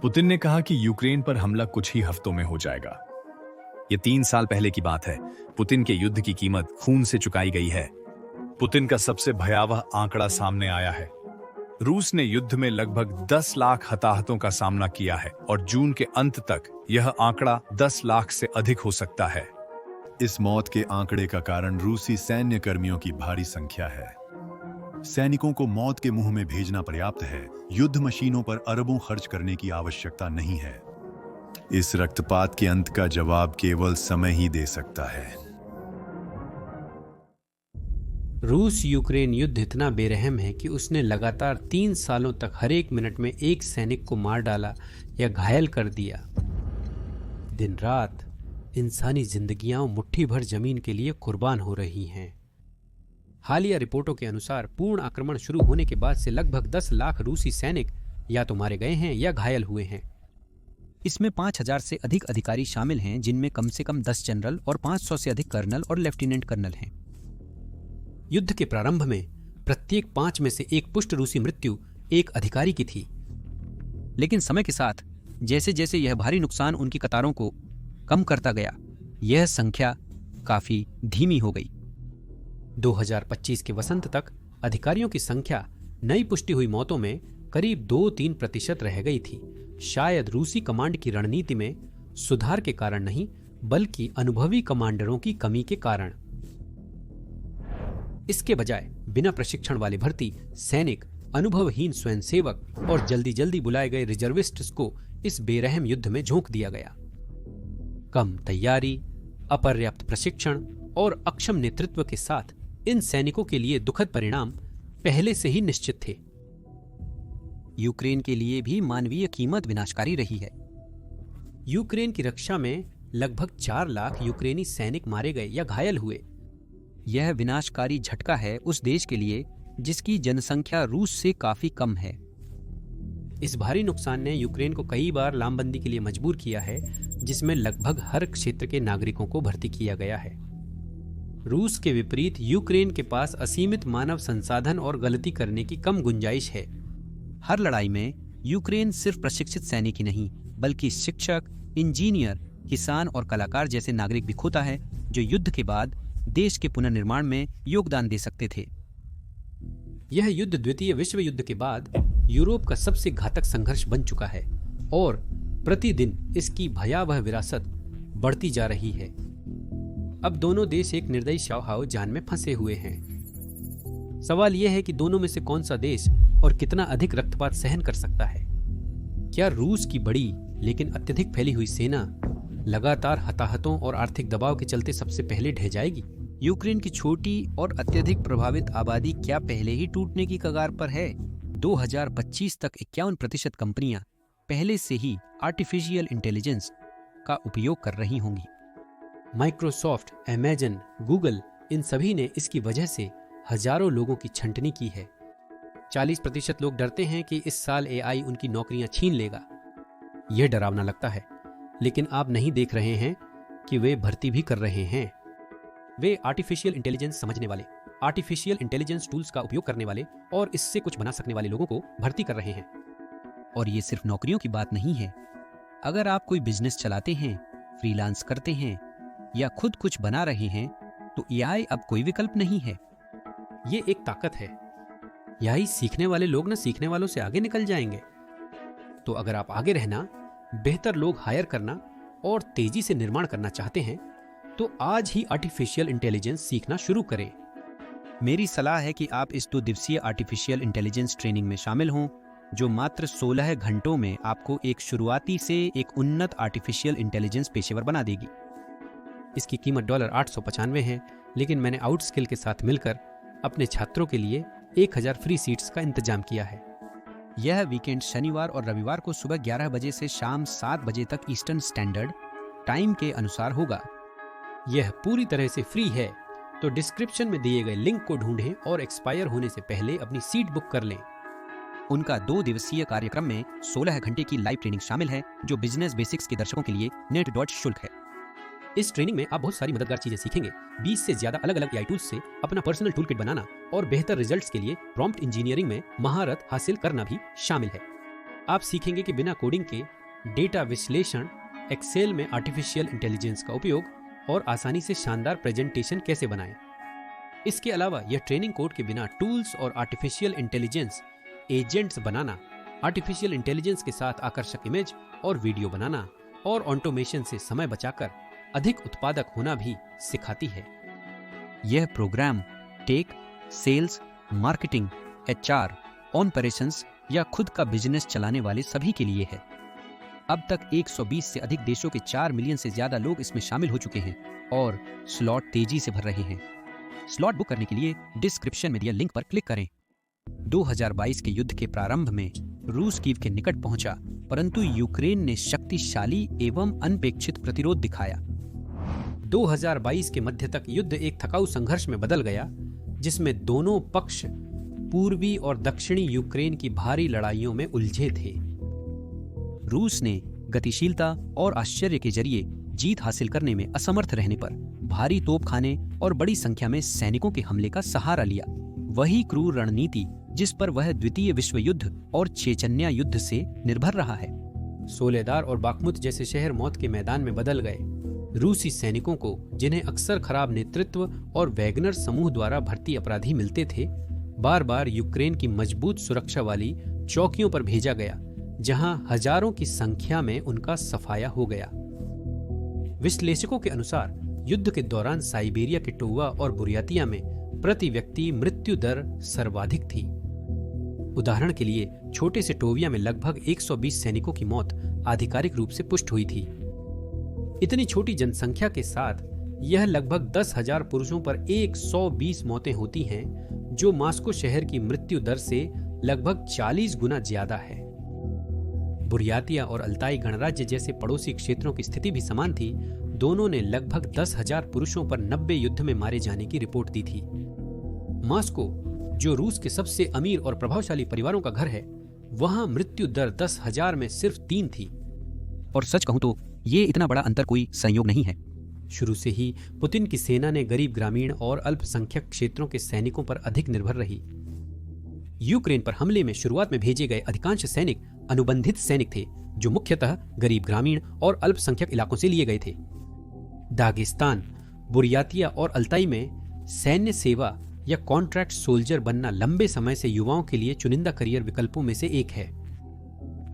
Putin ने कहा कि यूक्रेन पर हमला कुछ ही हफ्तों में हो जाएगा। ये 3 साल पहले की बात है। पुतिन के युद्ध की कीमत खून से चुकाई गई है। पुतिन का सबसे भयावह आंकड़ा सामने आया है। रूस ने युद्ध में लगभग 10 लाख हताहतों का सामना किया है और जून के अंत तक यह आंकड़ा 10 लाख से अधिक हो सकता है। इस मौत के आंकड़े का कारण रूसी सैन्य कर्मियों की भारी संख्या है। सैनिकों को मौत के मुंह में भेजना पर्याप्त है। युद्ध मशीनों पर अरबों खर्च करने की आवश्यकता नहीं है। इस रक्तपात के अंत का जवाब केवल समय ही दे सकता है। रूस यूक्रेन युद्ध इतना बेरहम है कि उसने लगातार 3 सालों तक हर एक मिनट में एक सैनिक को मार डाला या घायल कर दिया। दिन रात इंसानी जिंदगियां मुट्ठी भर जमीन के लिए कुर्बान हो रही हैं। हालिया रिपोर्टों के अनुसार पूर्ण आक्रमण शुरू होने के बाद से लगभग 10 लाख रूसी सैनिक या तो मारे गए हैं या घायल हुए हैं। इसमें 5000 से अधिक अधिकारी शामिल हैं, जिनमें कम से कम 10 जनरल और 500 से अधिक कर्नल और लेफ्टिनेंट कर्नल हैं। युद्ध के प्रारंभ में प्रत्येक 5 में से एक पुष्ट रूसी मृत्यु एक अधिकारी की थी, लेकिन समय के साथ जैसे जैसे यह भारी नुकसान उनकी कतारों को कम करता गया, यह संख्या काफी धीमी हो गई। 2025 के वसंत तक अधिकारियों की संख्या नई पुष्टि हुई मौतों में करीब 2-3% रह गई थी। शायद रूसी कमांड की रणनीति में सुधार के कारण नहीं, बल्कि अनुभवी कमांडरों की कमी के कारण। इसके बजाय बिना प्रशिक्षण वाले भर्ती सैनिक, अनुभवहीन स्वयंसेवक और जल्दी जल्दी बुलाए गए रिजर्विस्ट्स को इस बेरहम युद्ध में झोंक दिया गया। कम तैयारी, अपर्याप्त प्रशिक्षण और अक्षम नेतृत्व के साथ इन सैनिकों के लिए दुखद परिणाम पहले से ही निश्चित थे। यूक्रेन के लिए भी मानवीय कीमत विनाशकारी रही है। यूक्रेन की रक्षा में लगभग 4 लाख यूक्रेनी सैनिक मारे गए या घायल हुए। यह विनाशकारी झटका है उस देश के लिए जिसकी जनसंख्या रूस से काफी कम है। इस भारी नुकसान ने यूक्रेन को कई बार लामबंदी के लिए मजबूर किया है, जिसमें लगभग हर क्षेत्र के नागरिकों को भर्ती किया गया है। रूस के विपरीत यूक्रेन के पास असीमित मानव संसाधन और गलती करने की कम गुंजाइश है। हर लड़ाई में यूक्रेन सिर्फ प्रशिक्षित सैनिक ही नहीं, बल्कि शिक्षक, इंजीनियर, किसान और कलाकार जैसे नागरिक भी खोता है, जो युद्ध के बाद देश के पुनर्निर्माण में योगदान दे सकते थे। यह युद्ध द्वितीय विश्व युद्ध के बाद यूरोप का सबसे घातक संघर्ष बन चुका है और प्रतिदिन इसकी भयावह विरासत बढ़ती जा रही है। अब दोनों देश एक निर्दयी शौहाव जान में फंसे हुए हैं। सवाल यह है कि दोनों में से कौन सा देश और कितना अधिक रक्तपात सहन कर सकता है। क्या रूस की बड़ी लेकिन अत्यधिक फैली हुई सेना लगातार हताहतों और आर्थिक दबाव के चलते सबसे पहले ढह जाएगी? यूक्रेन की छोटी और अत्यधिक प्रभावित आबादी क्या पहले ही टूटने की कगार पर है? 2025 तक 51% कंपनियां पहले से ही आर्टिफिशियल इंटेलिजेंस का उपयोग कर रही होंगी। माइक्रोसॉफ्ट, अमेजन, गूगल, इन सभी ने इसकी वजह से हजारों लोगों की छंटनी की है। 40% लोग डरते हैं कि इस साल एआई उनकी नौकरियां छीन लेगा। यह डरावना लगता है, लेकिन आप नहीं देख रहे हैं कि वे भर्ती भी कर रहे हैं। वे आर्टिफिशियल इंटेलिजेंस समझने वाले, आर्टिफिशियल इंटेलिजेंस टूल्स का उपयोग करने वाले और इससे कुछ बना सकने वाले लोगों को भर्ती कर रहे हैं। और ये सिर्फ नौकरियों की बात नहीं है। अगर आप कोई बिजनेस चलाते हैं, फ्रीलांस करते हैं या खुद कुछ बना रहे हैं, तो एआई अब कोई विकल्प नहीं है। ये एक ताकत है। एआई सीखने वाले लोग ना सीखने वालों से आगे निकल जाएंगे। तो अगर आप आगे रहना, बेहतर लोग हायर करना और तेजी से निर्माण करना चाहते हैं, तो आज ही आर्टिफिशियल इंटेलिजेंस सीखना शुरू करें। मेरी सलाह है कि आप इस 2 दिवसीय आर्टिफिशियल इंटेलिजेंस ट्रेनिंग में शामिल हों, जो मात्र 16 घंटों में आपको एक शुरुआती से एक उन्नत आर्टिफिशियल इंटेलिजेंस पेशेवर बना देगी। इसकी कीमत $895 है, लेकिन मैंने आउटस्किल के साथ मिलकर अपने छात्रों के लिए 1000 फ्री सीट्स का इंतजाम किया है। यह वीकेंड शनिवार और रविवार को सुबह 11 बजे से शाम 7 बजे तक ईस्टर्न स्टैंडर्ड टाइम के अनुसार होगा। यह पूरी तरह से फ्री है, तो डिस्क्रिप्शन में दिए गए लिंक को ढूंढें और एक्सपायर होने से पहले अपनी सीट बुक कर लें। उनका 2 दिवसीय कार्यक्रम में 16 घंटे की लाइव ट्रेनिंग शामिल है, जो बिजनेस बेसिक्स के दर्शकों के लिए नेट शुल्क है। इस ट्रेनिंग में आप बहुत सारी मददगार चीजें सीखेंगे। 20 से ज्यादा अलग अलग एआई टूल्स से अपना पर्सनल टूल किट बनाना और बेहतर रिजल्ट्स के लिए प्रॉम्प्ट इंजीनियरिंग में महारत हासिल करना भी शामिल है। आप सीखेंगे कि बिना कोडिंग के डेटा विश्लेषण, एक्सेल में आर्टिफिशियल इंटेलिजेंस का उपयोग और आसानी से शानदार प्रेजेंटेशन कैसे बनाएं। इसके अलावा यह ट्रेनिंग कोड के बिना टूल्स और आर्टिफिशियल इंटेलिजेंस एजेंट्स बनाना, आर्टिफिशियल इंटेलिजेंस के साथ आकर्षक इमेज और वीडियो बनाना और ऑटोमेशन से समय बचाकर अधिक उत्पादक होना भी सिखाती है। यह program tech, sales, marketing, HR, operations या खुद का बिजनेस चलाने वाले सभी के लिए है। अब तक 120 से अधिक देशों के 4 मिलियन से ज्यादा लोग इसमें शामिल हो चुके हैं और स्लॉट तेजी से भर रहे हैं। स्लॉट बुक करने के लिए डिस्क्रिप्शन में दिए लिंक पर क्लिक करें। 2022 के युद्ध के प्रारंभ में रूस कीव के निकट पहुंचा, परंतु यूक्रेन ने शक्तिशाली एवं अनपेक्षित प्रतिरोध दिखाया। 2022 के मध्य तक युद्ध एक थकाऊ संघर्ष में बदल गया, जिसमें दोनों पक्ष पूर्वी और दक्षिणी यूक्रेन की भारी लड़ाइयों में उलझे थे। रूस ने गतिशीलता और आश्चर्य के जरिए जीत हासिल करने में असमर्थ रहने पर भारी तोपखाने और बड़ी संख्या में सैनिकों के हमले का सहारा लिया। वही क्रूर रणनीति जिस पर वह द्वितीय विश्व युद्ध और चेचन्या युद्ध से निर्भर रहा है। सोलेदार और बाखमुत जैसे शहर मौत के मैदान में बदल गए। रूसी सैनिकों को, जिन्हें अक्सर खराब नेतृत्व और वैगनर समूह द्वारा भर्ती अपराधी मिलते थे, बार बार यूक्रेन की मजबूत सुरक्षा वाली चौकियों पर भेजा गया, जहां हजारों की संख्या में उनका सफाया हो गया। विश्लेषकों के अनुसार युद्ध के दौरान साइबेरिया के टोवा और बुरियातिया में प्रति व्यक्ति मृत्यु दर सर्वाधिक थी। उदाहरण के लिए छोटे से टोविया में लगभग 120 सैनिकों की मौत आधिकारिक रूप से पुष्ट हुई थी। इतनी छोटी जनसंख्या के साथ यह लगभग 10,000 पुरुषों पर 120 मौतें होती हैं, जो मास्को शहर की मृत्यु दर से लगभग 40 गुना ज्यादा है। बुरियातिया और अल्ताई गणराज्य जैसे पड़ोसी क्षेत्रों की स्थिति भी समान थी। दोनों ने लगभग 10,000 पुरुषों पर 90 युद्ध में मारे जाने की रिपोर्ट दी थी। मास्को, जो रूस के सबसे अमीर और प्रभावशाली परिवारों का घर है, वहां मृत्यु दर 10,000 में सिर्फ 3 थी। और सच कहूं तो ये इतना बड़ा अंतर कोई संयोग नहीं है। शुरू से ही पुतिन की सेना ने गरीब ग्रामीण और अल्पसंख्यक क्षेत्रों के सैनिकों पर अधिक निर्भर रही। यूक्रेन पर हमले में शुरुआत में भेजे गए अधिकांश सैनिक अनुबंधित सैनिक थे, जो मुख्यतः गरीब ग्रामीण और अल्पसंख्यक इलाकों से लिए गए थे। दागिस्तान, बुरियातिया और अल्ताई में सैन्य सेवा या कॉन्ट्रैक्ट सोल्जर बनना लंबे समय से युवाओं के लिए चुनिंदा करियर विकल्पों में से एक है।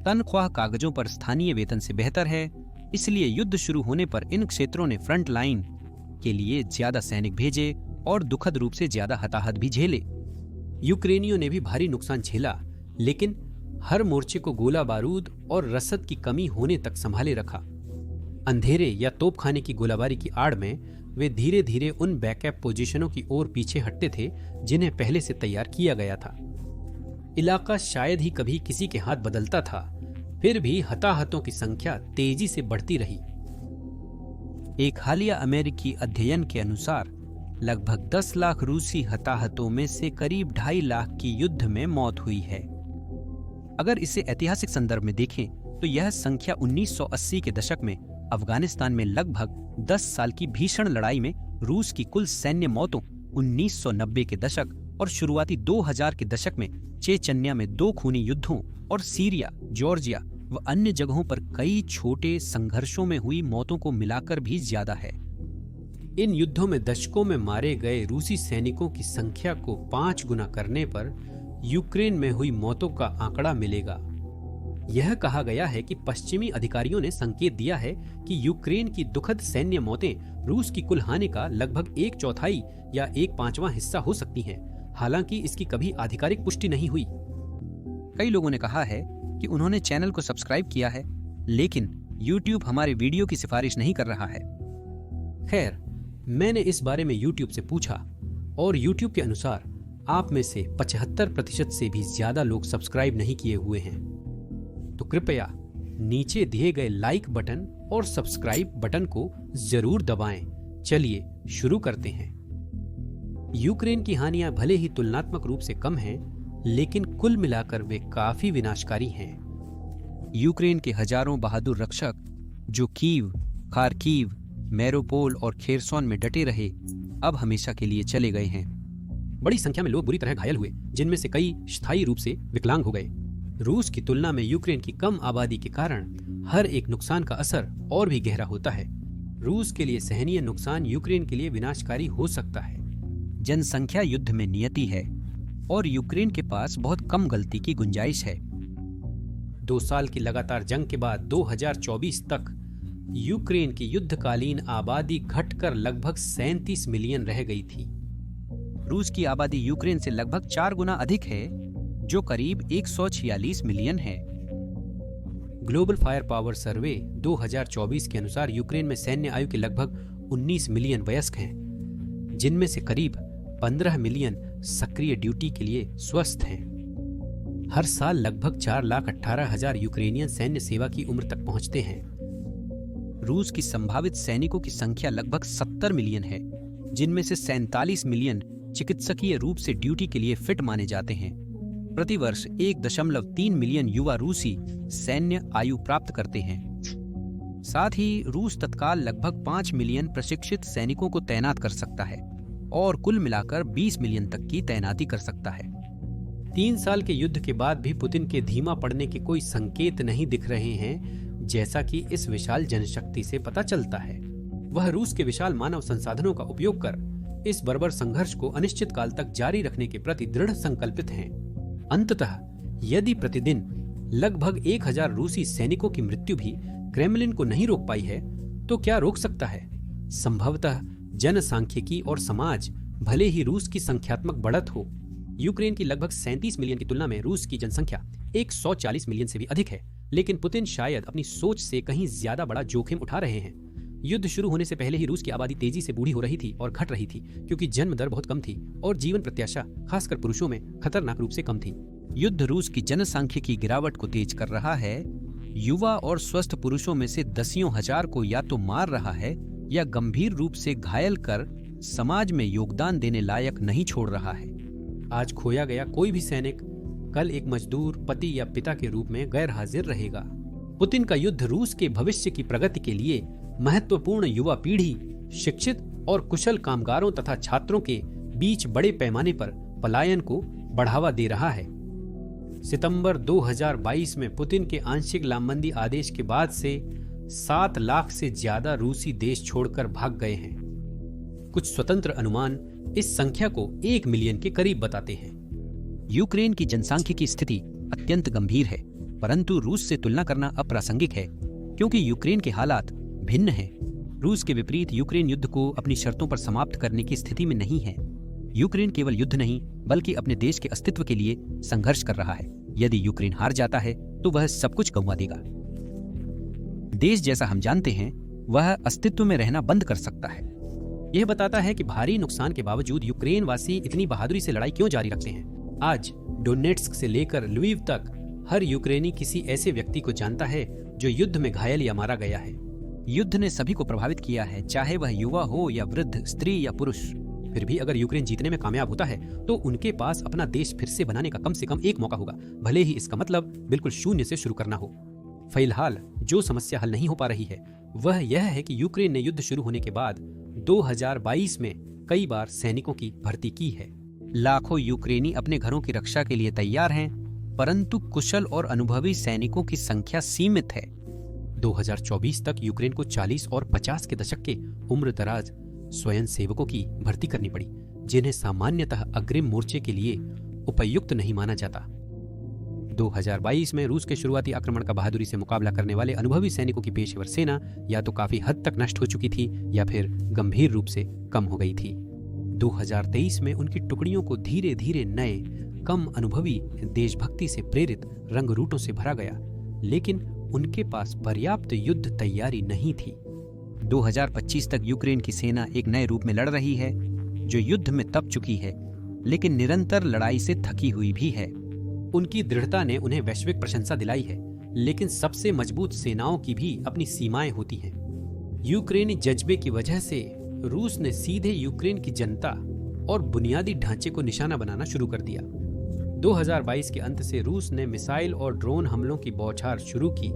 तनख्वाह कागजों पर स्थानीय वेतन से बेहतर है, इसलिए युद्ध शुरू होने पर इन क्षेत्रों ने फ्रंट लाइन के लिए ज्यादा सैनिक भेजे और दुखद रूप से ज्यादा हताहत भी झेले। यूक्रेनियों ने भी भारी नुकसान झेला, लेकिन हर मोर्चे को गोला बारूद और रसद की कमी होने तक संभाले रखा। अंधेरे या तोपखाने की गोलाबारी की आड़ में वे धीरे धीरे उन बैकअप पोजीशनों की ओर पीछे हटते थे, जिन्हें पहले से तैयार किया गया था। इलाका शायद ही कभी किसी के हाथ बदलता था, फिर भी हताहतों की संख्या तेजी से बढ़ती रही। एक हालिया अमेरिकी अध्ययन के अनुसार लगभग 10 लाख रूसी हताहतों में से करीब 2.5 लाख की युद्ध में मौत हुई है। अगर इसे ऐतिहासिक संदर्भ में देखें तो यह संख्या 1980 के दशक में अफगानिस्तान में लगभग 10 साल की भीषण लड़ाई में रूस की कुल सैन्य मौतों, 1990 के दशक और शुरुआती 2000 के दशक में चेचन्या में 2 खूनी युद्धों और सीरिया, जॉर्जिया व अन्य जगहों पर कई छोटे संघर्षों में हुई मौतों को मिलाकर भी ज्यादा है। इन युद्धों में दशकों में मारे गए रूसी सैनिकों की संख्या को 5 गुना करने पर यूक्रेन में हुई मौतों का आंकड़ा मिलेगा। यह कहा गया है कि पश्चिमी अधिकारियों ने संकेत दिया है कि यूक्रेन की दुखद सैन्य मौतें रूस की कुल हानि का लगभग 1/4 या 1/5वां हिस्सा हो सकती हैं। हालांकि इसकी कभी आधिकारिक पुष्टि नहीं हुई। कई लोगों ने कहा है कि उन्होंने चैनल को सब्सक्राइब किया है, लेकिन YouTube हमारे वीडियो की सिफारिश नहीं कर रहा है। खैर, मैंने इस बारे में YouTube से पूछा और YouTube के अनुसार आप में से 75% से भी ज्यादा लोग सब्सक्राइब नहीं किए हुए हैं। तो कृपया नीचे दिए गए लाइक बटन और सब्सक्राइब बटन को जरूर दबाएं। चलिए शुरू करते हैं। यूक्रेन की हानियां भले ही तुलनात्मक रूप से कम हैं, लेकिन कुल मिलाकर वे काफी विनाशकारी हैं। यूक्रेन के हजारों बहादुर रक्षक जो कीव, खार्किव, मैरोपोल और खेरसोन में डटे रहे, अब हमेशा के लिए चले गए हैं। बड़ी संख्या में लोग बुरी तरह घायल हुए, जिनमें से कई स्थायी रूप से विकलांग हो गए। रूस की तुलना में यूक्रेन की कम आबादी के कारण हर एक नुकसान का असर और भी गहरा होता है। रूस के लिए सहनीय नुकसान यूक्रेन के लिए विनाशकारी हो सकता है। जनसंख्या युद्ध में नियति है और यूक्रेन के पास बहुत कम गलती की गुंजाइश है। 2 साल की लगातार जंग के बाद 2024 तक यूक्रेन की युद्धकालीन आबादी घटकर लगभग 37 मिलियन रह गई थी। रूस की आबादी यूक्रेन से लगभग 4 गुना अधिक है, जो करीब 146 मिलियन है। ग्लोबल फायर पावर सर्वे 2024 के अनुसार यूक्रेन में सैन्य आयु के लगभग 19 मिलियन वयस्क हैं, जिनमें से करीब 15 मिलियन सक्रिय ड्यूटी के लिए स्वस्थ हैं। हर साल लगभग 4,18,000 यूक्रेनियन सैन्य सेवा की उम्र तक पहुंचते हैं। रूस की संभावित सैनिकों की संख्या लगभग 70 मिलियन है, जिनमें से 47 मिलियन चिकित्सकीय रूप से ड्यूटी के लिए फिट माने जाते हैं। प्रतिवर्ष 1.3 मिलियन युवा रूसी सैन्य आयु प्राप्त करते हैं। साथ ही रूस तत्काल लगभग 5 मिलियन प्रशिक्षित सैनिकों को तैनात कर सकता है और कुल मिलाकर 20 मिलियन तक की तैनाती कर सकता है। 3 साल के युद्ध के बाद भी पुतिन के धीमा पड़ने के कोई संकेत नहीं दिख रहे हैं, जैसा कि इस विशाल जनशक्ति से पता चलता है। वह रूस के विशाल मानव संसाधनों का उपयोग कर इस बर्बर संघर्ष को अनिश्चित काल तक जारी रखने के प्रति दृढ़ संकल्पित हैं। अंततः यदि प्रतिदिन लगभग 1000 रूसी सैनिकों की मृत्यु भी क्रेमलिन को नहीं रोक पाई है, तो क्या रोक सकता है? संभवतः जनसांख्यिकी और समाज भले ही रूस की संख्यात्मक बढ़त हो। यूक्रेन की लगभग 37 मिलियन की तुलना में रूस की जनसंख्या 140 मिलियन से भी अधिक है, लेकिन पुतिन शायद अपनी सोच से कहीं ज्यादा बड़ा जोखिम उठा रहे हैं। युद्ध शुरू होने से पहले ही रूस की आबादी तेजी से बूढ़ी हो रही थी और घट रही थी, क्योंकि जन्म दर बहुत कम थी और जीवन प्रत्याशा खासकर पुरुषों में खतरनाक रूप से कम थी। युद्ध रूस की जनसांख्यिकी गिरावट को तेज कर रहा है। युवा और स्वस्थ पुरुषों में से दसियों हजार को या तो मार रहा है या गंभीर रूप से घायल कर समाज में योगदान देने लायक नहीं छोड़ रहा है। आज खोया गया कोई भी सैनिक कल एक मजदूर, पति या पिता के रूप में गैर हाजिर रहेगा। पुतिन का युद्ध रूस के भविष्य की प्रगति के लिए महत्वपूर्ण युवा पीढ़ी, शिक्षित और कुशल कामगारों तथा छात्रों के बीच बड़े पैमाने पर पलायन को बढ़ावा दे रहा है। सितंबर 2022 में पुतिन के आंशिक लामबंदी आदेश के बाद से 7 लाख से ज्यादा रूसी देश छोड़कर भाग गए हैं। कुछ स्वतंत्र अनुमान इस संख्या को 1 मिलियन के करीब बताते हैं। यूक्रेन की जनसांख्यिकी स्थिति अत्यंत गंभीर है, परंतु रूस से तुलना करना अप्रासंगिक है, क्योंकि यूक्रेन के हालात भिन्न हैं। रूस के विपरीत यूक्रेन युद्ध को अपनी शर्तों पर समाप्त करने की स्थिति में नहीं है। यूक्रेन केवल युद्ध नहीं, बल्कि अपने देश के अस्तित्व के लिए संघर्ष कर रहा है। यदि यूक्रेन हार जाता है तो वह सब कुछ गंवा देगा। देश जैसा हम जानते हैं, वह अस्तित्व में रहना बंद कर सकता है। यह बताता है कि भारी नुकसान के बावजूद यूक्रेन वासी इतनी बहादुरी से लड़ाई क्यों जारी रखते हैं। आज डोनेट्स्क से लेकर ल्विव तक हर यूक्रेनी किसी ऐसे व्यक्ति को जानता है जो युद्ध में घायल या मारा गया है। युद्ध ने सभी को प्रभावित किया है, चाहे वह युवा हो या वृद्ध, स्त्री या पुरुष। फिर भी अगर यूक्रेन जीतने में कामयाब होता है तो उनके पास अपना देश फिर से बनाने का कम से कम एक मौका होगा, भले ही इसका मतलब बिल्कुल शून्य से शुरू करना हो। फिलहाल जो समस्या हल नहीं हो पा रही है वह यह है कि यूक्रेन ने युद्ध शुरू होने के बाद 2022 में कई बार सैनिकों की भर्ती की है। लाखों यूक्रेनी अपने घरों की रक्षा के लिए तैयार हैं, परंतु कुशल और अनुभवी सैनिकों की संख्या सीमित है। 2024 तक यूक्रेन को 40 और 50 के दशक के उम्र दराज स्वयं सेवकों की भर्ती करनी पड़ी, जिन्हें सामान्यतः अग्रिम मोर्चे के लिए उपयुक्त नहीं माना जाता। 2022 में रूस के शुरुआती आक्रमण का बहादुरी से मुकाबला करने वाले अनुभवी सैनिकों की पेशेवर सेना या तो काफी हद तक नष्ट हो चुकी थी या फिर गंभीर रूप से कम हो गई थी। 2023 में उनकी टुकड़ियों को धीरे धीरे नए, कम अनुभवी, देशभक्ति से प्रेरित रंग रूटों से भरा गया, लेकिन उनके पास पर्याप्त युद्ध तैयारी नहीं थी। 2025 तक यूक्रेन की सेना एक नए रूप में लड़ रही है, जो युद्ध में तप चुकी है, लेकिन निरंतर लड़ाई से थकी हुई भी है। उनकी दृढ़ता ने उन्हें वैश्विक प्रशंसा दिलाई है, लेकिन सबसे मजबूत सेनाओं की भी अपनी सीमाएं होती हैं। यूक्रेनी जज्बे की वजह से रूस ने सीधे यूक्रेन की जनता और बुनियादी ढांचे को निशाना बनाना शुरू कर दिया। 2022 के अंत से रूस ने मिसाइल और ड्रोन हमलों की बौछार शुरू की,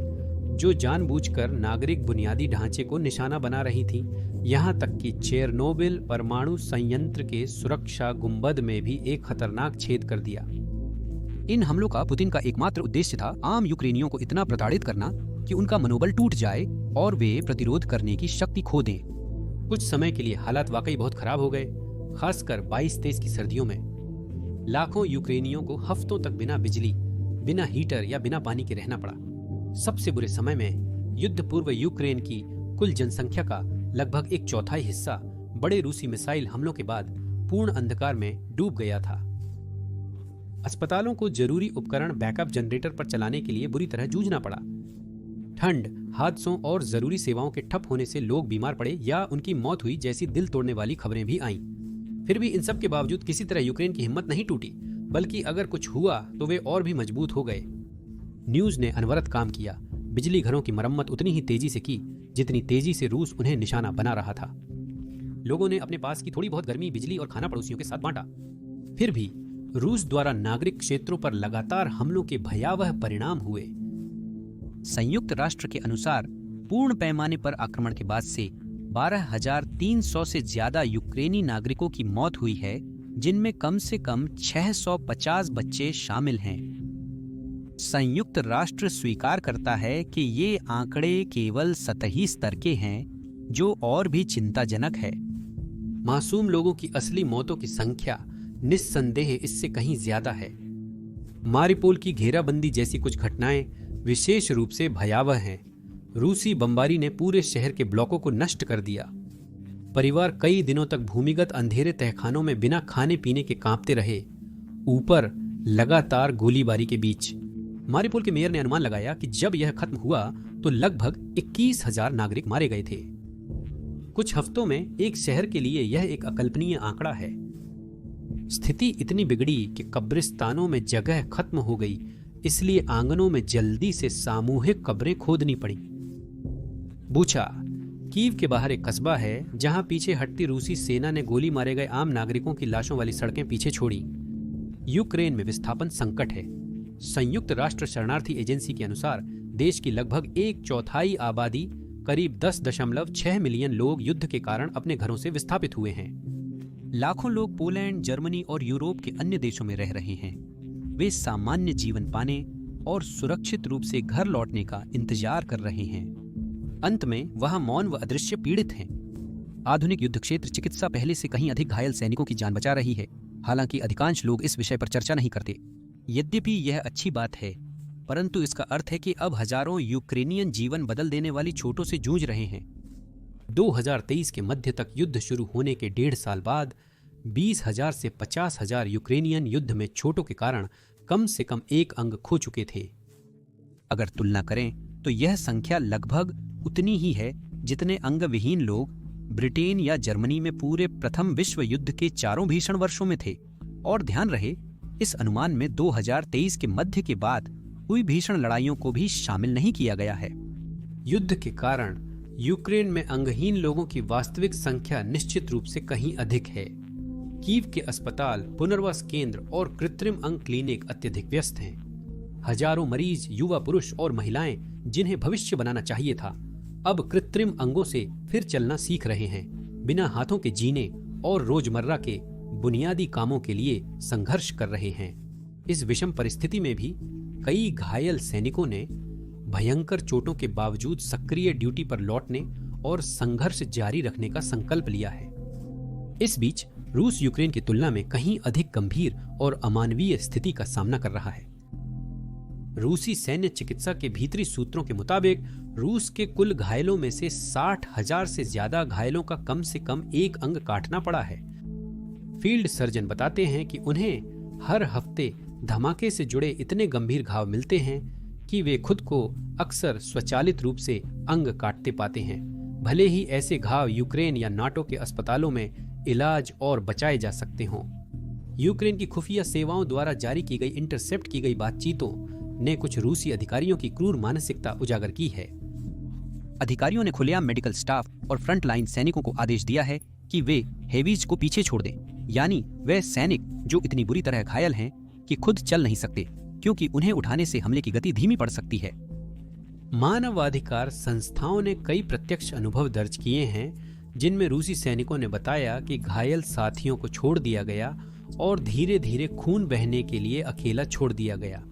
जो जानबूझकर नागरिक बुनियादी ढांचे को निशाना बना रही थी। यहां तक कि चेरनोबिल परमाणु संयंत्र के सुरक्षा गुंबद में भी एक खतरनाक छेद कर दिया। इन हमलों का पुतिन का एकमात्र उद्देश्य था आम यूक्रेनियों को इतना प्रताड़ित करना कि उनका मनोबल टूट जाए और वे प्रतिरोध करने की शक्ति खो दें। कुछ समय के लिए हालात वाकई बहुत खराब हो गए, खासकर 22-23 की सर्दियों में। लाखों यूक्रेनियों को हफ्तों तक बिना बिजली, बिना हीटर या बिना पानी के रहना पड़ा। सबसे बुरे समय में युद्ध पूर्व यूक्रेन की कुल जनसंख्या का लगभग 1/4 हिस्सा बड़े रूसी मिसाइल हमलों के बाद पूर्ण अंधकार में डूब गया था। अस्पतालों को जरूरी उपकरण बैकअप जनरेटर पर चलाने के लिए बुरी तरह जूझना पड़ा। ठंड, हादसों और जरूरी सेवाओं के ठप होने से लोग बीमार पड़े या उनकी मौत हुई जैसी दिल तोड़ने वाली खबरें भी आईं। फिर भी इन सब के बावजूद किसी तरह यूक्रेन की हिम्मत नहीं टूटी, बल्कि अगर कुछ हुआ तो वे और भी मजबूत हो गए। न्यूज ने अनवरत काम किया। बिजली घरों की मरम्मत उतनी ही तेजी से की जितनी तेजी से रूस उन्हें निशाना बना रहा था। लोगों ने अपने पास की थोड़ी बहुत गर्मी, बिजली और खाना पड़ोसियों के साथ बांटा। फिर भी रूस द्वारा नागरिक क्षेत्रों पर लगातार हमलों के भयावह परिणाम हुए। संयुक्त राष्ट्र के अनुसार पूर्ण पैमाने पर आक्रमण के बाद से 12,300 से ज्यादा यूक्रेनी नागरिकों की मौत हुई है, जिनमें कम से कम 650 बच्चे शामिल हैं। संयुक्त राष्ट्र स्वीकार करता है कि ये आंकड़े केवल सतही स्तर के हैं, जो और भी चिंताजनक है। मासूम लोगों की असली मौतों की संख्या निस्संदेह इससे कहीं ज्यादा है। मारिपोल की घेराबंदी जैसी कुछ घटनाएं विशेष रूप से भयावह हैं। रूसी बमबारी ने पूरे शहर के ब्लॉकों को नष्ट कर दिया। परिवार कई दिनों तक भूमिगत अंधेरे तहखानों में बिना खाने पीने के कांपते रहे, ऊपर लगातार गोलीबारी के बीच। मारिपोल के मेयर ने अनुमान लगाया कि जब यह खत्म हुआ तो लगभग 21,000 नागरिक मारे गए थे। कुछ हफ्तों में एक शहर के लिए यह एक अकल्पनीय आंकड़ा है। स्थिति इतनी बिगड़ी कि कब्रिस्तानों में जगह खत्म हो गई, इसलिए आंगनों में जल्दी से सामूहिक कब्रें खोदनी पड़ी। बूचा कीव के बाहर एक कस्बा है जहां पीछे हटती रूसी सेना ने गोली मारे गए आम नागरिकों की लाशों वाली सड़कें पीछे छोड़ी। यूक्रेन में विस्थापन संकट है। संयुक्त राष्ट्र शरणार्थी एजेंसी के अनुसार देश की लगभग 1/4 आबादी, करीब 10.6 मिलियन लोग युद्ध के कारण अपने घरों से विस्थापित हुए हैं। लाखों लोग पोलैंड, जर्मनी और यूरोप के अन्य देशों में रह रहे हैं। वे सामान्य जीवन पाने और सुरक्षित रूप से घर लौटने का इंतजार कर रहे हैं। अंत में वहां मौन व अदृश्य पीड़ित हैं। आधुनिक युद्ध क्षेत्र चिकित्सा पहले से कहीं अधिक घायल सैनिकों की जान बचा रही है। हालांकि अधिकांश लोग इस विषय पर चर्चा नहीं करते। यद्यपि यह अच्छी बात है, परंतु इसका अर्थ है कि अब हजारों यूक्रेनियन जीवन बदल देने वाली चोटों से जूझ रहे हैं। 2023 के मध्य तक युद्ध शुरू होने के 1.5 साल बाद 20,000 से 50,000 यूक्रेनियन युद्ध में चोटों के कारण कम से कम एक अंग खो चुके थे। अगर तुलना करें तो यह संख्या लगभग उतनी ही है जितने अंगविहीन लोग ब्रिटेन या जर्मनी में पूरे प्रथम विश्व युद्ध के चारों भीषण वर्षों में थे। और ध्यान रहे, इस अनुमान में 2023 के मध्य के बाद हुई भीषण लड़ाइयों को भी शामिल नहीं किया गया है। युद्ध के कारण यूक्रेन में अंगहीन लोगों की वास्तविक संख्या निश्चित रूप से कहीं अधिक है। कीव के अस्पताल, पुनर्वास केंद्र और कृत्रिम अंग क्लिनिक अत्यधिक व्यस्त हैं। हजारों मरीज, युवा पुरुष और महिलाएं जिन्हें भविष्य बनाना चाहिए था, अब कृत्रिम अंगों से फिर चलना सीख रहे हैं। बिना हाथों के जीने और रोजमर्रा के बुनियादी कामों के लिए संघर्ष कर रहे हैं। इस विषम परिस्थिति में भी कई घायल सैनिकों ने भयंकर चोटों के बावजूद सक्रिय ड्यूटी पर लौटने और संघर्ष जारी रखने का संकल्प लिया है। इस बीच रूस यूक्रेन की तुलना में कहीं अधिक गंभीर और अमानवीय स्थिति का सामना कर रहा है। रूसी सैन्य चिकित्सा के भीतरी सूत्रों के मुताबिक रूस के कुल घायलों में से 60,000 से ज्यादा घायलों का कम से कम एक अंग काटना पड़ा है। फील्ड सर्जन बताते हैं कि उन्हें हर हफ्ते धमाके से जुड़े इतने गंभीर घाव मिलते हैं कि वे खुद को अक्सर स्वचालित रूप से अंग काटते पाते हैं, भले ही ऐसे घाव यूक्रेन या नाटो के अस्पतालों में इलाज और बचाए जा सकते हों। यूक्रेन की खुफिया सेवाओं द्वारा जारी की गई इंटरसेप्ट की गई बातचीतों ने कुछ रूसी अधिकारियों की क्रूर मानसिकता उजागर की है। अधिकारियों ने खुलेआम मेडिकल स्टाफ और फ्रंट लाइन सैनिकों को आदेश दिया है कि वे हेवीज को पीछे छोड़ दें, यानी वे सैनिक जो इतनी बुरी तरह घायल हैं कि खुद चल नहीं सकते, क्योंकि उन्हें उठाने से हमले की गति धीमी पड़ सकती है। मानवाधिकार संस्थाओं ने कई प्रत्यक्ष अनुभव दर्ज किए हैं जिनमें रूसी सैनिकों ने बताया कि घायल साथियों को छोड़ दिया गया और धीरे धीरे खून बहने के लिए अकेला छोड़ दिया गया।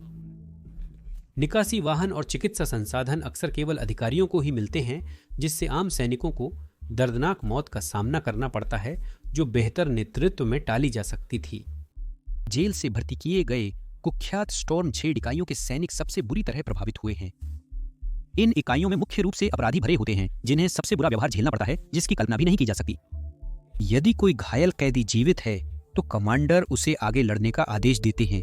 निकासी वाहन और चिकित्सा संसाधन अक्सर केवल अधिकारियों को ही मिलते हैं, जिससे आम सैनिकों को दर्दनाक मौत का सामना करना पड़ता है, जो बेहतर नेतृत्व में टाली जा सकती थी। जेल से भर्ती किए गए कुख्यात स्टॉर्म 6 इकाइयों के सैनिक सबसे बुरी तरह प्रभावित हुए हैं। इन इकाइयों में मुख्य रूप से अपराधी भरे होते हैं, जिन्हें सबसे बुरा व्यवहार झेलना पड़ता है, जिसकी कल्पना भी नहीं की जा सकती। यदि कोई घायल कैदी जीवित है तो कमांडर उसे आगे लड़ने का आदेश देते हैं।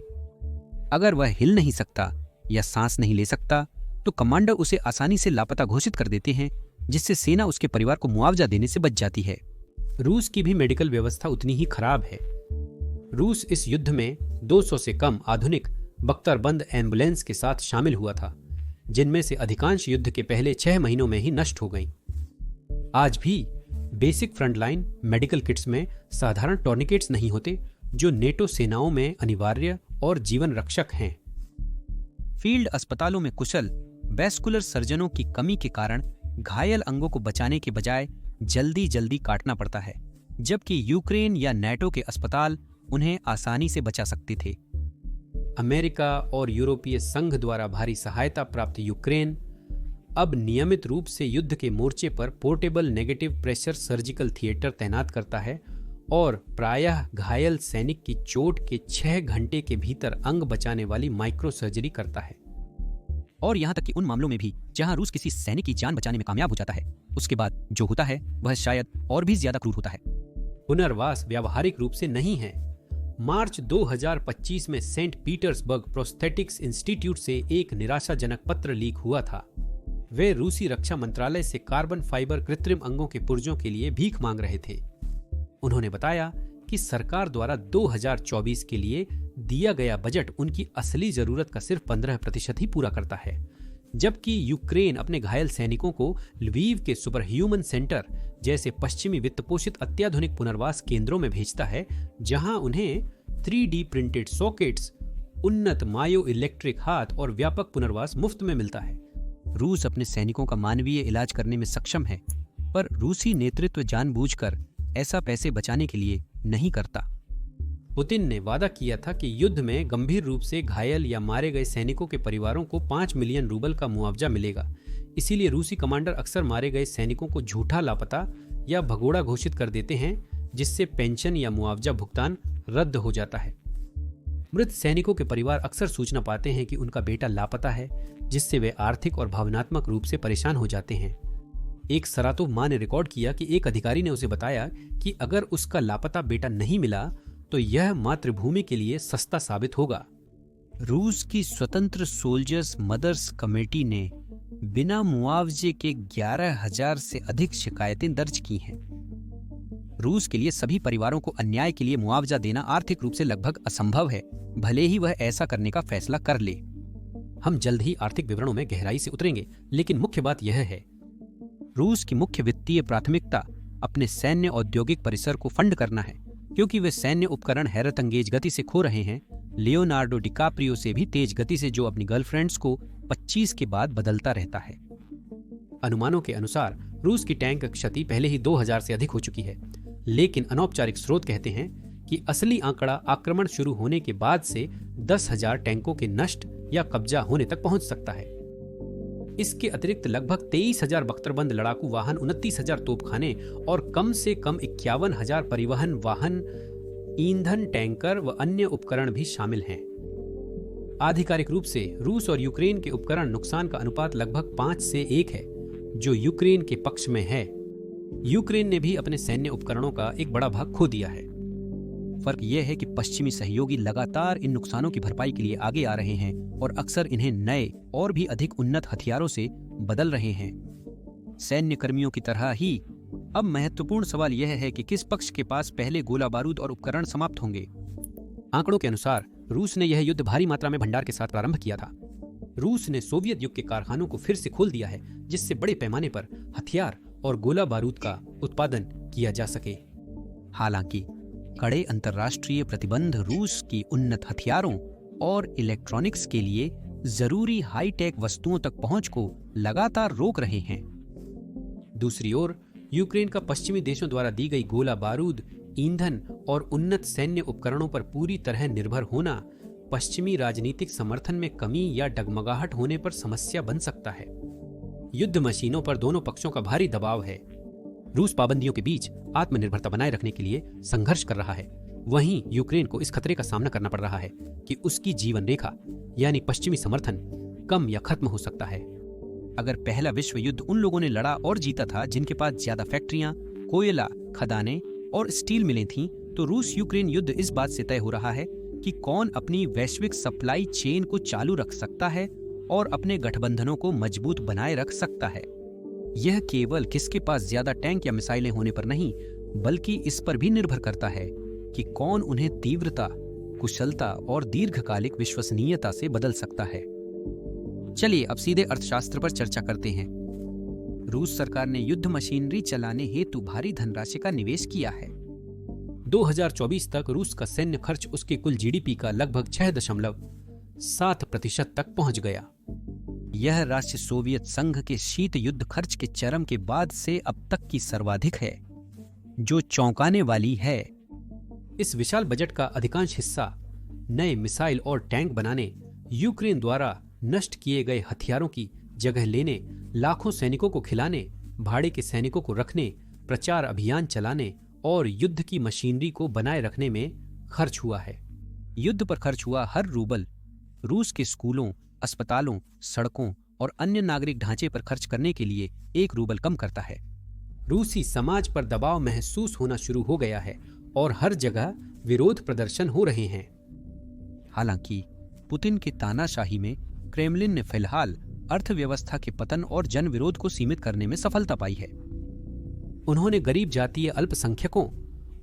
अगर वह हिल नहीं सकता या सांस नहीं ले सकता तो कमांडर उसे आसानी से लापता घोषित कर देते हैं, जिससे सेना उसके परिवार को मुआवजा देने से बच जाती है। रूस की भी मेडिकल व्यवस्था उतनी ही खराब है। रूस इस युद्ध में 200 से कम आधुनिक बख्तरबंद एम्बुलेंस के साथ शामिल हुआ था, जिनमें से अधिकांश युद्ध के पहले 6 महीनों में ही नष्ट हो गईं। आज भी बेसिक फ्रंटलाइन मेडिकल किट्स में साधारण टॉर्निकेट्स नहीं होते, जो नेटो सेनाओं में अनिवार्य और जीवन रक्षक हैं। फील्ड अस्पतालों में कुशल वैस्कुलर सर्जनों की कमी के कारण घायल अंगों को बचाने के बजाय जल्दी जल्दी काटना पड़ता है, जबकि यूक्रेन या नाटो के अस्पताल उन्हें आसानी से बचा सकते थे। अमेरिका और यूरोपीय संघ द्वारा भारी सहायता प्राप्त यूक्रेन अब नियमित रूप से युद्ध के मोर्चे पर portable negative pressure surgical theatre तैनात करता है और प्रायः घायल सैनिक की चोट के 6 घंटे के भीतर अंग बचाने वाली माइक्रो सर्जरी करता है। और यहां तक कि उन मामलों में भी जहां रूस किसी सैनिक की जान बचाने में कामयाब हो जाता है, उसके बाद जो होता है वह शायद और भी ज्यादा क्रूर होता है। पुनर्वास व्यावहारिक रूप से नहीं है। मार्च 2025 में सेंट पीटर्सबर्ग प्रोस्थेटिक्स इंस्टीट्यूट से एक निराशाजनक पत्र लीक हुआ था। वे रूसी रक्षा मंत्रालय से कार्बन फाइबर कृत्रिम अंगों के पुर्जों के लिए भीख मांग रहे थे। उन्होंने बताया कि सरकार द्वारा 2024 के लिए दिया गया बजट उनकी असली जरूरत का सिर्फ 15% ही पूरा करता है, जबकि यूक्रेन अपने घायल सैनिकों को लवीव के सुपर ह्यूमन सेंटर जैसे पश्चिमी वित्त पोषित अत्याधुनिक पुनर्वास केंद्रों में भेजता है, जहां उन्हें 3D प्रिंटेड सॉकेट्स, उन्नत मायो इलेक्ट्रिक हाथ और व्यापक पुनर्वास मुफ्त में मिलता है। रूस अपने सैनिकों का मानवीय इलाज करने में सक्षम है, पर रूसी नेतृत्व जानबूझकर ऐसा पैसे बचाने के लिए नहीं करता। पुतिन ने वादा किया था कि युद्ध में गंभीर रूप से घायल या मारे गए सैनिकों के परिवारों को 5 मिलियन रूबल का मुआवजा मिलेगा। इसीलिए रूसी कमांडर अक्सर मारे गए सैनिकों को झूठा लापता या भगोड़ा घोषित कर देते हैं, जिससे पेंशन या मुआवजा भुगतान रद्द हो जाता है। मृत सैनिकों के परिवार अक्सर सूचना पाते हैं कि उनका बेटा लापता है, जिससे वे आर्थिक और भावनात्मक रूप से परेशान हो जाते हैं। एक सरातोव मां ने रिकॉर्ड किया कि एक अधिकारी ने उसे बताया कि अगर उसका लापता बेटा नहीं मिला तो यह मातृभूमि के लिए सस्ता साबित होगा। रूस की स्वतंत्र सोल्जर्स मदर्स कमेटी ने बिना मुआवजे के 11,000 से अधिक शिकायतें दर्ज की हैं। रूस के लिए सभी परिवारों को अन्याय के लिए मुआवजा देना आर्थिक रूप से लगभग असंभव है, भले ही वह ऐसा करने का फैसला कर ले। हम जल्द ही आर्थिक विवरणों में गहराई से उतरेंगे, लेकिन मुख्य बात यह है, रूस की मुख्य वित्तीय प्राथमिकता अपने सैन्य औद्योगिक परिसर को फंड करना है, क्योंकि वे सैन्य उपकरण हैरतअंगेज गति से खो रहे हैं। लियोनार्डो डिकाप्रियो से भी तेज गति से, जो अपनी गर्लफ्रेंड्स को 25 के बाद बदलता रहता है। अनुमानों के अनुसार रूस की टैंक क्षति पहले ही 2000 से अधिक हो चुकी है, लेकिन अनौपचारिक स्रोत कहते हैं कि असली आंकड़ा आक्रमण शुरू होने के बाद से 10,000 टैंकों के नष्ट या कब्जा होने तक पहुंच सकता है। इसके अतिरिक्त लगभग 23,000 बख्तरबंद लड़ाकू वाहन, 29,000 तोपखाने और कम से कम 51,000 परिवहन वाहन, ईंधन टैंकर व अन्य उपकरण भी शामिल हैं। आधिकारिक रूप से रूस और यूक्रेन के उपकरण नुकसान का अनुपात लगभग 5 से 1 है, जो यूक्रेन के पक्ष में है। यूक्रेन ने भी अपने सैन्य उपकरणों का एक बड़ा भाग खो दिया है। फर्क यह है कि पश्चिमी सहयोगी लगातार इन नुकसानों की भरपाई के लिए आगे आ रहे हैं और अक्सर इन्हें नए और भी अधिक उन्नत हथियारों से बदल रहे हैं। सैन्य कर्मियों की तरह ही अब महत्वपूर्ण सवाल यह है कि किस पक्ष के पास पहले गोला बारूद और उपकरण समाप्त होंगे। आंकड़ों के अनुसार रूस ने यह युद्ध भारी मात्रा में भंडार के साथ प्रारंभ किया था। रूस ने सोवियत युग के कारखानों को फिर से खोल दिया है, जिससे बड़े पैमाने पर हथियार और गोला बारूद का उत्पादन किया जा सके। हालांकि कड़े अंतर्राष्ट्रीय प्रतिबंध रूस की उन्नत हथियारों और इलेक्ट्रॉनिक्स के लिए जरूरी हाईटेक वस्तुओं तक पहुंच को लगातार रोक रहे हैं। दूसरी ओर यूक्रेन का पश्चिमी देशों द्वारा दी गई गोला बारूद, ईंधन और उन्नत सैन्य उपकरणों पर पूरी तरह निर्भर होना पश्चिमी राजनीतिक समर्थन में कमी या डगमगाहट होने पर समस्या बन सकता है। युद्ध मशीनों पर दोनों पक्षों का भारी दबाव है। रूस पाबंदियों के बीच आत्मनिर्भरता बनाए रखने के लिए संघर्ष कर रहा है। वहीं यूक्रेन को इस खतरे का सामना करना पड़ रहा है कि उसकी जीवन रेखा यानी पश्चिमी समर्थन कम या खत्म हो सकता है। अगर पहला विश्व युद्ध उन लोगों ने लड़ा और जीता था जिनके पास ज्यादा फैक्ट्रियां, कोयला, खदानें और स्टील मिलें थीं, तो रूस यूक्रेन युद्ध इस बात से तय हो रहा है कि कौन अपनी वैश्विक सप्लाई चेन को चालू रख सकता है और अपने गठबंधनों को मजबूत बनाए रख सकता है। यह केवल किसके पास ज्यादा टैंक या मिसाइलें होने पर नहीं, बल्कि इस पर भी निर्भर करता है कि कौन उन्हें तीव्रता, कुशलता और दीर्घकालिक विश्वसनीयता से बदल सकता है। चलिए अब सीधे अर्थशास्त्र पर चर्चा करते हैं। रूस सरकार ने युद्ध मशीनरी चलाने हेतु भारी धनराशि का निवेश किया है। 2024 तक रूस का सैन्य खर्च उसके कुल जीडीपी का लगभग 6.7% तक पहुंच गया। यह राशि सोवियत संघ के शीत युद्ध खर्च के चरम के बाद से अब तक की सर्वाधिक है, जो चौंकाने वाली है। इस विशाल बजट का अधिकांश हिस्सा नए मिसाइल और टैंक बनाने, यूक्रेन द्वारा नष्ट किए गए हथियारों की जगह लेने, लाखों सैनिकों को खिलाने, भाड़े के सैनिकों को रखने, प्रचार अभियान चलाने और युद्ध की मशीनरी को बनाए रखने में खर्च हुआ है। युद्ध पर खर्च हुआ हर रूबल रूस के स्कूलों, अस्पतालों, सड़कों और अन्य नागरिक ढांचे पर खर्च करने के लिए 1 रूबल कम करता है। रूसी समाज पर दबाव महसूस होना शुरू हो गया है और हर जगह विरोध प्रदर्शन हो रहे हैं। हालांकि पुतिन की तानाशाही में क्रेमलिन ने फिलहाल अर्थव्यवस्था के पतन और जन विरोध को सीमित करने में सफलता पाई है। उन्होंने गरीब जातीय अल्पसंख्यकों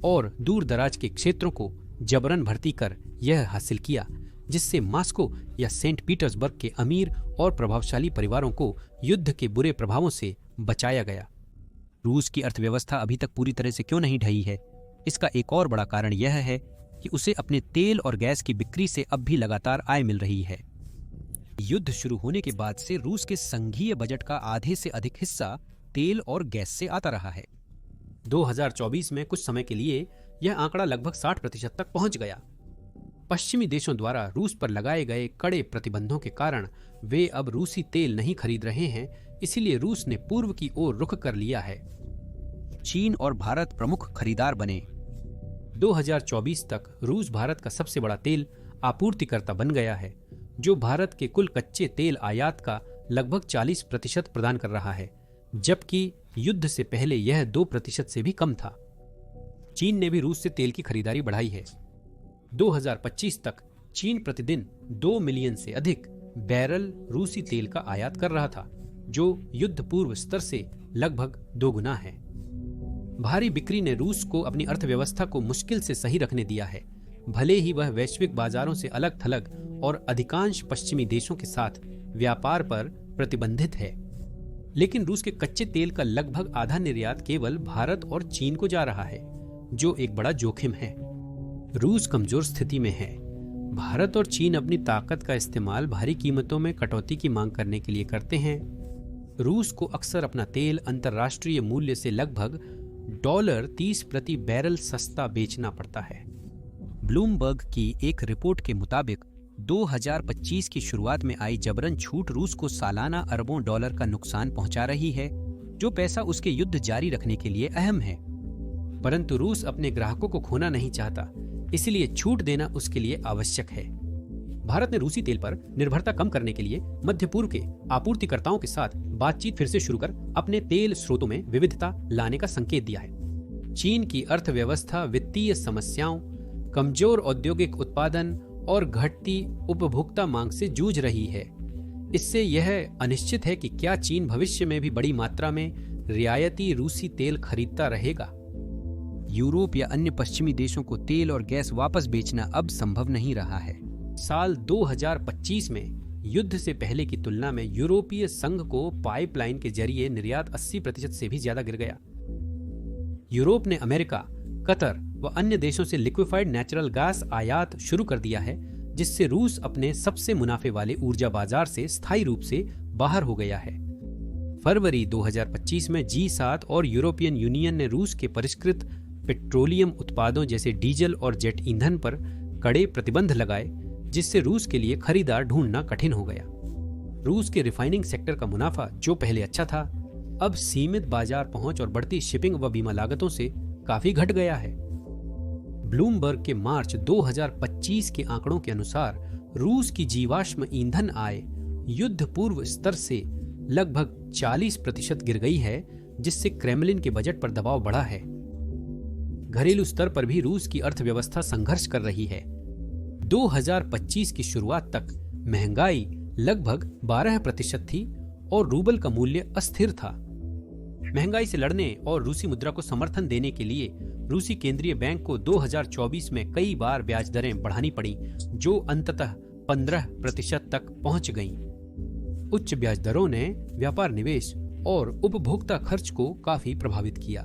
और दूर दराज के क्षेत्रों को जबरन भर्ती कर यह हासिल किया, जिससे मॉस्को या सेंट पीटर्सबर्ग के अमीर और प्रभावशाली परिवारों को युद्ध के बुरे प्रभावों से बचाया गया। रूस की अर्थव्यवस्था अभी तक पूरी तरह से क्यों नहीं ढही है? इसका एक और बड़ा कारण यह है कि उसे अपने तेल और गैस की बिक्री से अब भी लगातार आय मिल रही है। युद्ध शुरू होने के बाद से रूस के संघीय बजट का आधे से अधिक हिस्सा तेल और गैस से आता रहा है। 2024 में कुछ समय के लिए यह आंकड़ा लगभग 60% तक पहुंच गया। पश्चिमी देशों द्वारा रूस पर लगाए गए कड़े प्रतिबंधों के कारण वे अब रूसी तेल नहीं खरीद रहे हैं, इसीलिए रूस ने पूर्व की ओर रुख कर लिया है। चीन और भारत प्रमुख खरीदार बने। 2024 तक रूस भारत का सबसे बड़ा तेल आपूर्तिकर्ता बन गया है, जो भारत के कुल कच्चे तेल आयात का लगभग 40% प्रदान कर रहा है, जबकि युद्ध से पहले यह 2% से भी कम था। चीन ने भी रूस से तेल की खरीदारी बढ़ाई है। 2025 तक चीन प्रतिदिन 2 मिलियन से अधिक बैरल रूसी तेल का आयात कर रहा था, जो युद्ध पूर्व स्तर से लगभग 2 गुना है। भारी बिक्री ने रूस को अपनी अर्थव्यवस्था को मुश्किल से सही रखने दिया है, भले ही वह वैश्विक बाजारों से अलग थलग और अधिकांश पश्चिमी देशों के साथ व्यापार पर प्रतिबंधित है। लेकिन रूस के कच्चे तेल का लगभग आधा निर्यात केवल भारत और चीन को जा रहा है, जो एक बड़ा जोखिम है। रूस कमजोर स्थिति में है। भारत और चीन अपनी ताकत का इस्तेमाल भारी कीमतों में कटौती की मांग करने के लिए करते हैं। रूस को अक्सर अपना तेल अंतर्राष्ट्रीय मूल्य से लगभग $30 प्रति बैरल सस्ता बेचना पड़ता है। ब्लूमबर्ग की एक रिपोर्ट के मुताबिक 2025 की शुरुआत में आई जबरन छूट रूस को सालाना अरबों डॉलर का नुकसान पहुंचा रही है, जो पैसा उसके युद्ध जारी रखने के लिए अहम है। परंतु रूस अपने ग्राहकों को खोना नहीं चाहता, इसलिए छूट देना उसके लिए आवश्यक है। भारत ने रूसी तेल पर निर्भरता कम करने के लिए मध्य पूर्व के आपूर्तिकर्ताओं के साथ बातचीत फिर से शुरू कर अपने तेल स्रोतों में विविधता लाने का संकेत दिया है। चीन की अर्थव्यवस्था वित्तीय समस्याओं, कमजोर औद्योगिक उत्पादन और घटती उपभोक्ता मांग से जूझ रही है। इससे यह अनिश्चित है कि क्या चीन भविष्य में भी बड़ी मात्रा में रियायती रूसी तेल खरीदता रहेगा। यूरोप या अन्य पश्चिमी देशों को तेल और गैस वापस बेचना अब संभव नहीं रहा है। साल 2025 में युद्ध से पहले की तुलना में यूरोपीय संघ को पाइपलाइन के जरिए निर्यात 80% से भी ज्यादा गिर गया। यूरोप ने अमेरिका, कतर व अन्य देशों से लिक्विफाइड नेचुरल गैस आयात शुरू कर दिया है, जिससे रूस अपने सबसे मुनाफे वाले ऊर्जा बाजार से स्थायी रूप से बाहर हो गया है। फरवरी 2025 में G7 और यूरोपियन यूनियन ने रूस के परिष्कृत पेट्रोलियम उत्पादों जैसे डीजल और जेट ईंधन पर कड़े प्रतिबंध लगाए, जिससे रूस के लिए खरीदार ढूंढना कठिन हो गया। रूस के रिफाइनिंग सेक्टर का मुनाफा, जो पहले अच्छा था, अब सीमित बाजार पहुंच और बढ़ती शिपिंग व बीमा लागतों से काफी घट गया है। ब्लूमबर्ग के मार्च 2025 के आंकड़ों के अनुसार रूस की जीवाश्म ईंधन आय युद्ध पूर्व स्तर से लगभग 40% गिर गई है, जिससे क्रेमलिन के बजट पर दबाव बढ़ा है। घरेलू स्तर पर भी रूस की अर्थव्यवस्था संघर्ष कर रही है। 2025 की शुरुआत तक महंगाई लगभग 12% थी और रूबल का मूल्य अस्थिर था। महंगाई से लड़ने और रूसी मुद्रा को समर्थन देने के लिए रूसी केंद्रीय बैंक को 2024 में कई बार ब्याज दरें बढ़ानी पड़ी, जो अंततः 15% तक पहुंच गईं। उच्च ब्याज दरों ने व्यापार, निवेश और उपभोक्ता खर्च को काफी प्रभावित किया।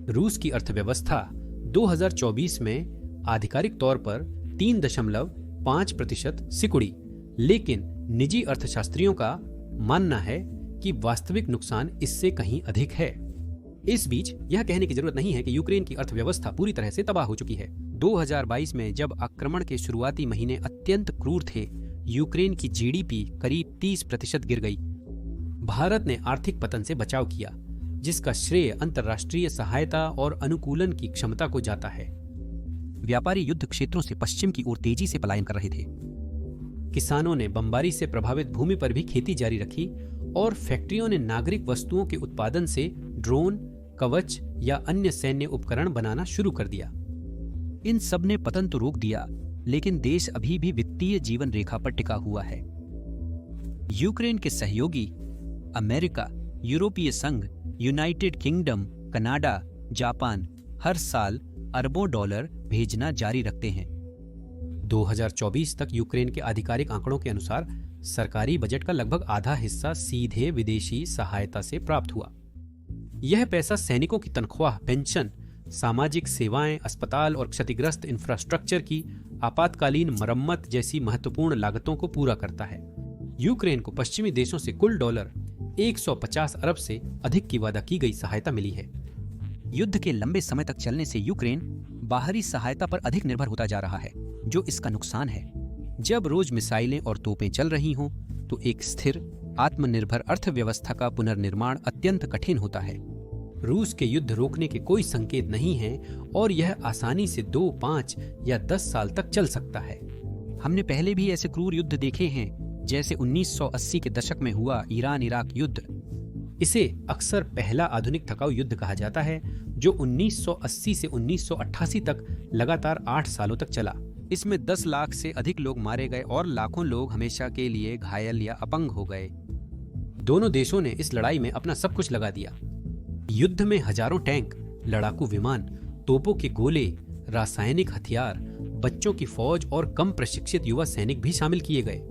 रूस की अर्थव्यवस्था 2024 में आधिकारिक तौर पर 3.5% सिकुड़ी, लेकिन निजी अर्थशास्त्रियों का मानना है कि वास्तविक नुकसान इससे कहीं अधिक है। इस बीच यह कहने की जरूरत नहीं है कि यूक्रेन की अर्थव्यवस्था पूरी तरह से तबाह हो चुकी है। 2022 में जब आक्रमण के शुरुआती महीने अत्यंत क्रूर थे, यूक्रेन की जीडीपी करीब 30% गिर गई। भारत ने आर्थिक पतन से बचाव किया, जिसका श्रेय अंतर्राष्ट्रीय सहायता और अनुकूलन की क्षमता को जाता है। व्यापारी युद्ध क्षेत्रों से पश्चिम की ओर तेजी से पलायन कर रहे थे। किसानों ने बमबारी से प्रभावित भूमि पर भी खेती जारी रखी और फैक्ट्रियों ने नागरिक वस्तुओं के उत्पादन से ड्रोन, कवच या अन्य सैन्य उपकरण बनाना शुरू कर दिया। इन सब ने पतन तो रोक दिया, लेकिन देश अभी भी वित्तीय जीवन रेखा पर टिका हुआ है। यूक्रेन के सहयोगी अमेरिका, यूरोपीय संघ, यूनाइटेड किंगडम, कनाडा, जापान हर साल अरबों डॉलर भेजना जारी रखते हैं। 2024 तक यूक्रेन के आधिकारिक आंकड़ों के अनुसार सरकारी बजट का लगभग आधा हिस्सा सीधे विदेशी सहायता से प्राप्त हुआ। यह पैसा सैनिकों की तनख्वाह, पेंशन, सामाजिक सेवाएं, अस्पताल और क्षतिग्रस्त इंफ्रास्ट्रक्चर की आपातकालीन मरम्मत जैसी महत्वपूर्ण लागतों को पूरा करता है। यूक्रेन को पश्चिमी देशों से कुल डॉलर 150 अरब से अधिक की वादा की गई सहायता मिली है। युद्ध के लंबे समय तक चलने से यूक्रेन बाहरी सहायता पर अधिक निर्भर होता जा रहा है, जो इसका नुकसान है। जब रोज मिसाइलें और तोपें चल रही हों, तो एक स्थिर, आत्मनिर्भर अर्थव्यवस्था का पुनर्निर्माण अत्यंत कठिन होता है। रूस के युद्ध रोकने के कोई संकेत नहीं है और यह आसानी से 2, 5 या 10 साल तक चल सकता है। हमने पहले भी ऐसे क्रूर युद्ध देखे हैं, जैसे 1980 के दशक में हुआ ईरान-इराक युद्ध। इसे अक्सर पहला आधुनिक थकाऊ युद्ध कहा जाता है, जो 1980 से 1988 तक लगातार 8 सालों तक चला। इसमें 10 लाख से अधिक लोग मारे गए और लाखों लोग हमेशा के लिए घायल या अपंग हो गए। दोनों देशों ने इस लड़ाई में अपना सब कुछ लगा दिया। युद्ध में हजारों टैंक, लड़ाकू विमान, तोपों के गोले, रासायनिक हथियार, बच्चों की फौज और कम प्रशिक्षित युवा सैनिक भी शामिल किए गए।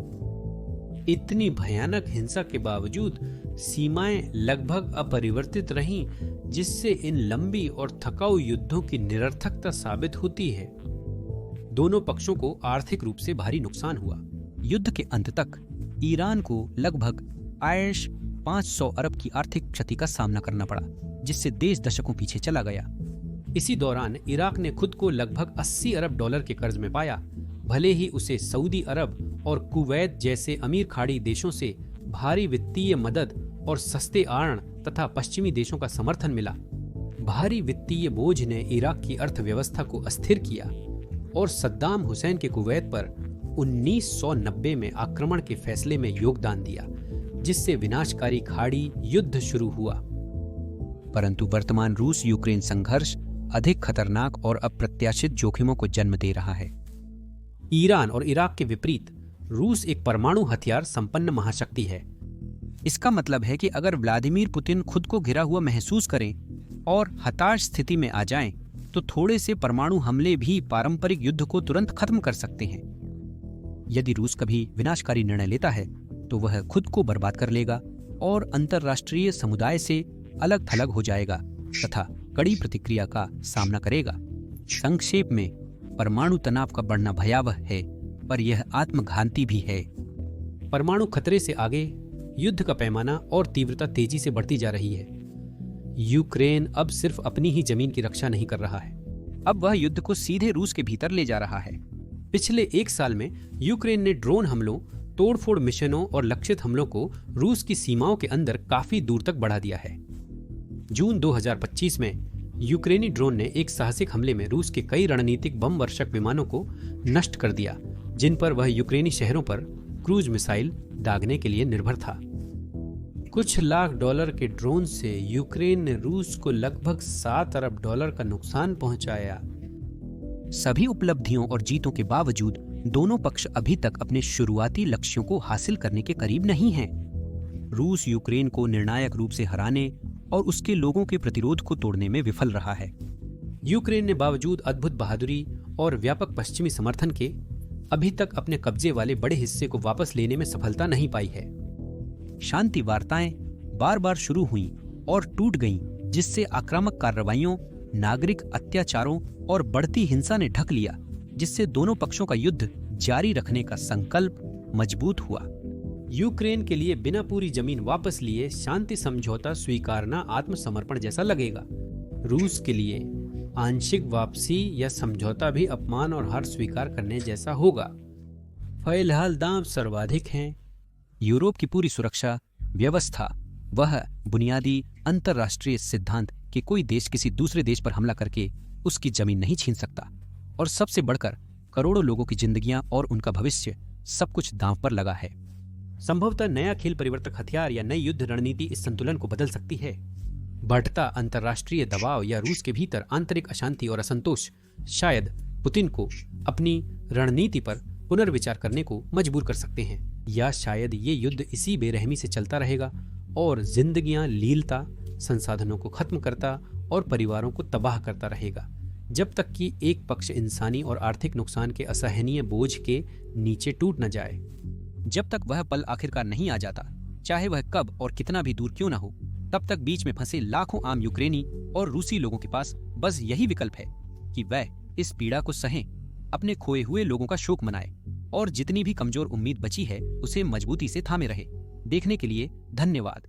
इतनी भयानक हिंसा के बावजूद सीमाएं लगभग अपरिवर्तित रहीं, जिससे इन लंबी और थकाऊ युद्धों की निरर्थकता साबित होती है। दोनों पक्षों को आर्थिक रूप से भारी नुकसान हुआ। युद्ध के अंत तक ईरान को लगभग 500 अरब की आर्थिक क्षति का सामना करना पड़ा, जिससे देश दशकों पीछे चला गया। इसी दौरान इराक ने खुद को लगभग 80 अरब डॉलर के कर्ज में पाया, भले ही उसे सऊदी अरब और कुवैत जैसे अमीर खाड़ी देशों से भारी वित्तीय मदद और सस्ते आड़न तथा पश्चिमी देशों का समर्थन मिला। भारी वित्तीय बोझ ने इराक की अर्थव्यवस्था को अस्थिर किया और सद्दाम हुसैन के कुवैत पर 1990 में आक्रमण के फैसले में योगदान दिया, जिससे विनाशकारी खाड़ी युद्ध शुरू हुआ। परंतु वर्तमान रूस यूक्रेन संघर्ष अधिक खतरनाक और अप्रत्याशित जोखिमों को जन्म दे रहा है। ईरान और इराक के विपरीत रूस एक परमाणु हथियार संपन्न महाशक्ति है। इसका मतलब है कि अगर व्लादिमीर पुतिन खुद को घिरा हुआ महसूस करें और हताश स्थिति में आ जाएं, तो थोड़े से परमाणु हमले भी पारंपरिक युद्ध को तुरंत खत्म कर सकते हैं। यदि रूस कभी विनाशकारी निर्णय लेता है, तो वह खुद को बर्बाद कर लेगा और अंतर्राष्ट्रीय समुदाय से अलग थलग हो जाएगा तथा कड़ी प्रतिक्रिया का सामना करेगा। संक्षेप में, परमाणु तनाव का बढ़ना भयावह है, पर यह आत्मघाती भी है। परमाणु खतरे से आगे युद्ध का पैमाना और तीव्रता तेजी से बढ़ती जा रही है। यूक्रेन अब सिर्फ अपनी ही जमीन की रक्षा नहीं कर रहा है, अब वह युद्ध को सीधे रूस के भीतर ले जा रहा है। पिछले 1 साल में यूक्रेन ने ड्रोन हमलों, तोड़फोड़ मिशनों और लक्षित हमलों को रूस की सीमाओं के अंदर काफी दूर तक बढ़ा दिया है। जून 2025 में यूक्रेनी ड्रोन ने एक साहसिक हमले में रूस के कई रणनीतिक बम वर्षक विमानों को नष्ट कर दिया, जिन पर वह यूक्रेनी शहरों पर क्रूज मिसाइल दागने के लिए निर्भर था। कुछ लाख डॉलर के ड्रोन से यूक्रेन ने रूस को लगभग 7 अरब डॉलर का नुकसान पहुंचाया। सभी उपलब्धियों और जीतों के बावजूद दोनों पक्ष अभी तक अपने शुरुआती लक्ष्यों को हासिल करने के करीब नहीं हैं। रूस यूक्रेन को निर्णायक रूप से हराने और उसके लोगों के प्रतिरोध को तोड़ने में विफल रहा है। यूक्रेन ने बावजूद अद्भुत बहादुरी और व्यापक पश्चिमी समर्थन के अभी तक अपने कब्जे वाले बड़े हिस्से को वापस लेने में सफलता नहीं पाई है। शांति वार्ताएं बार बार शुरू हुईं और टूट गईं, जिससे आक्रामक कार्रवाइयों, नागरिक अत्याचारों और बढ़ती हिंसा ने ढक लिया, जिससे दोनों पक्षों का युद्ध जारी रखने का संकल्प मजबूत हुआ। यूक्रेन के लिए बिना पूरी जमीन वापस लिए शांति समझौता स्वीकारना आत्मसमर्पण जैसा लगेगा। रूस के लिए आंशिक वापसी या समझौता भी अपमान और हार स्वीकार करने जैसा होगा। फिलहाल दाम सर्वाधिक हैं। यूरोप की पूरी सुरक्षा व्यवस्था, वह बुनियादी अंतर्राष्ट्रीय सिद्धांत कि कोई देश किसी दूसरे देश पर हमला करके उसकी जमीन नहीं छीन सकता, और सबसे बढ़कर करोड़ों लोगों की जिंदगियां और उनका भविष्य, सब कुछ दांव पर लगा है। संभवतः नया खेल परिवर्तक हथियार या नई युद्ध रणनीति इस संतुलन को बदल सकती है। बढ़ता अंतर्राष्ट्रीय दबाव या रूस के भीतर आंतरिक अशांति और असंतोष शायद पुतिन को अपनी रणनीति पर पुनर्विचार करने को मजबूर कर सकते हैं, या शायद ये युद्ध इसी बेरहमी से चलता रहेगा और जिंदगियां लीलता, संसाधनों को खत्म करता और परिवारों को तबाह करता रहेगा, जब तक कि एक पक्ष इंसानी और आर्थिक नुकसान के असहनीय बोझ के नीचे टूट न जाए। जब तक वह पल आखिरकार नहीं आ जाता, चाहे वह कब और कितना भी दूर क्यों न हो, तब तक बीच में फंसे लाखों आम यूक्रेनी और रूसी लोगों के पास बस यही विकल्प है कि वह इस पीड़ा को सहें, अपने खोए हुए लोगों का शोक मनाए और जितनी भी कमजोर उम्मीद बची है उसे मजबूती से थामे रहे। देखने के लिए धन्यवाद।